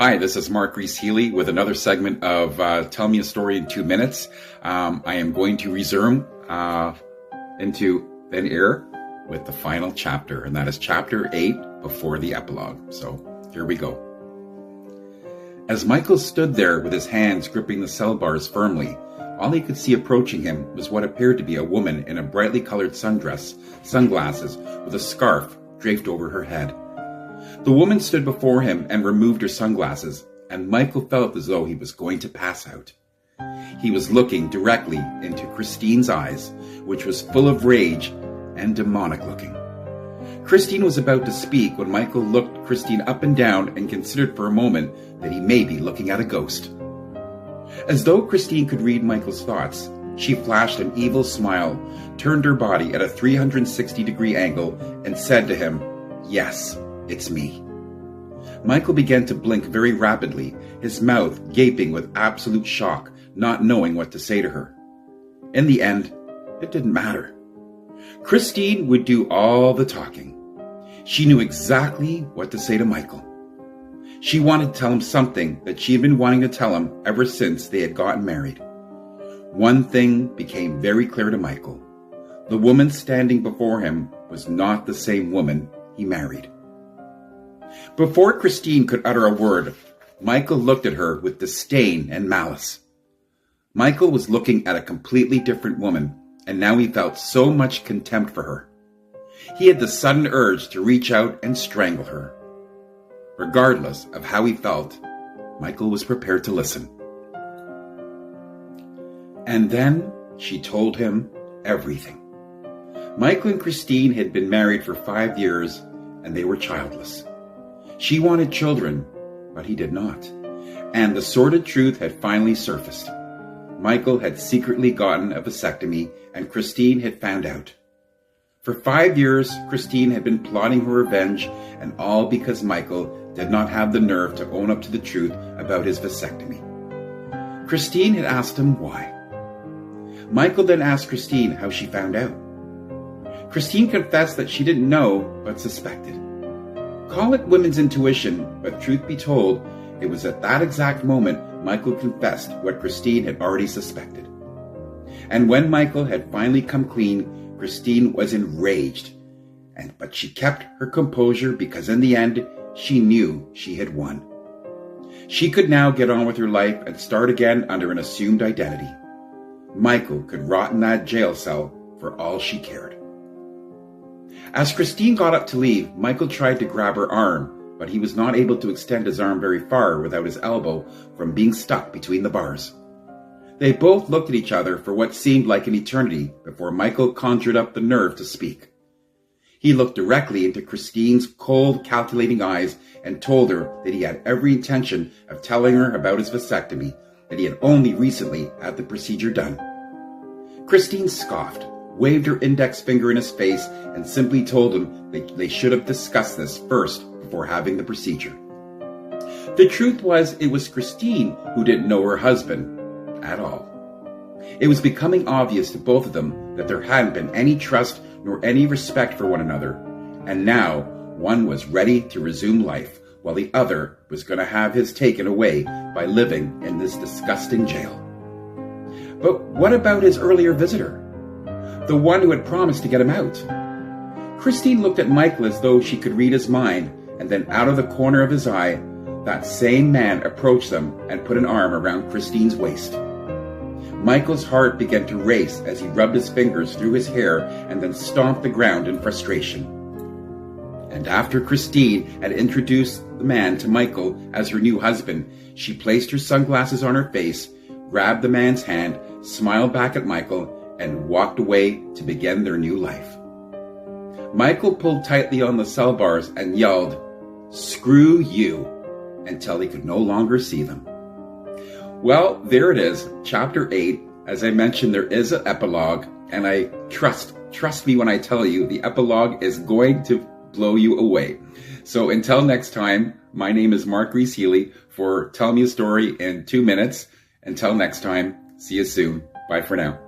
Hi, this is Reece Healey with another segment of Tell Me a Story in 2 minutes. I am going to resume into thin air with the final chapter, and that is chapter 8 before the epilogue. So here we go. As Michael stood there with his hands gripping the cell bars firmly, all he could see approaching him was what appeared to be a woman in a brightly colored sunglasses with a scarf draped over her head. The woman stood before him and removed her sunglasses, and Michael felt as though he was going to pass out. He was looking directly into Christine's eyes, which was full of rage and demonic looking. Christine was about to speak when Michael looked Christine up and down and considered for a moment that he may be looking at a ghost. As though Christine could read Michael's thoughts, she flashed an evil smile, turned her body at a 360-degree angle, and said to him, "Yes, it's me." Michael began to blink very rapidly, his mouth gaping with absolute shock, not knowing what to say to her. In the end, it didn't matter. Christine would do all the talking. She knew exactly what to say to Michael. She wanted to tell him something that she had been wanting to tell him ever since they had gotten married. One thing became very clear to Michael. The woman standing before him was not the same woman he married. Before Christine could utter a word, Michael looked at her with disdain and malice. Michael was looking at a completely different woman, and now he felt so much contempt for her. He had the sudden urge to reach out and strangle her. Regardless of how he felt, Michael was prepared to listen. And then she told him everything. Michael and Christine had been married for 5 years, and they were childless. She wanted children, but he did not. And the sordid truth had finally surfaced. Michael had secretly gotten a vasectomy, and Christine had found out. For 5 years, Christine had been plotting her revenge, and all because Michael did not have the nerve to own up to the truth about his vasectomy. Christine had asked him why. Michael then asked Christine how she found out. Christine confessed that she didn't know, but suspected. Call it women's intuition, but truth be told, it was at that exact moment Michael confessed what Christine had already suspected. And when Michael had finally come clean, Christine was enraged. But she kept her composure because in the end, she knew she had won. She could now get on with her life and start again under an assumed identity. Michael could rot in that jail cell for all she cared. As Christine got up to leave, Michael tried to grab her arm, but he was not able to extend his arm very far without his elbow from being stuck between the bars. They both looked at each other for what seemed like an eternity before Michael conjured up the nerve to speak. He looked directly into Christine's cold, calculating eyes and told her that he had every intention of telling her about his vasectomy, that he had only recently had the procedure done. Christine scoffed, waved her index finger in his face, and simply told him that they should have discussed this first before having the procedure. The truth was, it was Christine who didn't know her husband at all. It was becoming obvious to both of them that there hadn't been any trust nor any respect for one another, and now one was ready to resume life, while the other was going to have his taken away by living in this disgusting jail. But what about his earlier visitor? The one who had promised to get him out? Christine looked at Michael as though she could read his mind, and then out of the corner of his eye, that same man approached them and put an arm around Christine's waist. Michael's heart began to race as he rubbed his fingers through his hair and then stomped the ground in frustration. And after Christine had introduced the man to Michael as her new husband, she placed her sunglasses on her face, grabbed the man's hand, smiled back at Michael, and walked away to begin their new life. Michael pulled tightly on the cell bars and yelled, "Screw you," until he could no longer see them. Well, there it is, chapter 8. As I mentioned, there is an epilogue, and I trust me when I tell you, the epilogue is going to blow you away. So until next time, my name is Reece Healey for Tell Me a Story in 2 minutes. Until next time, see you soon. Bye for now.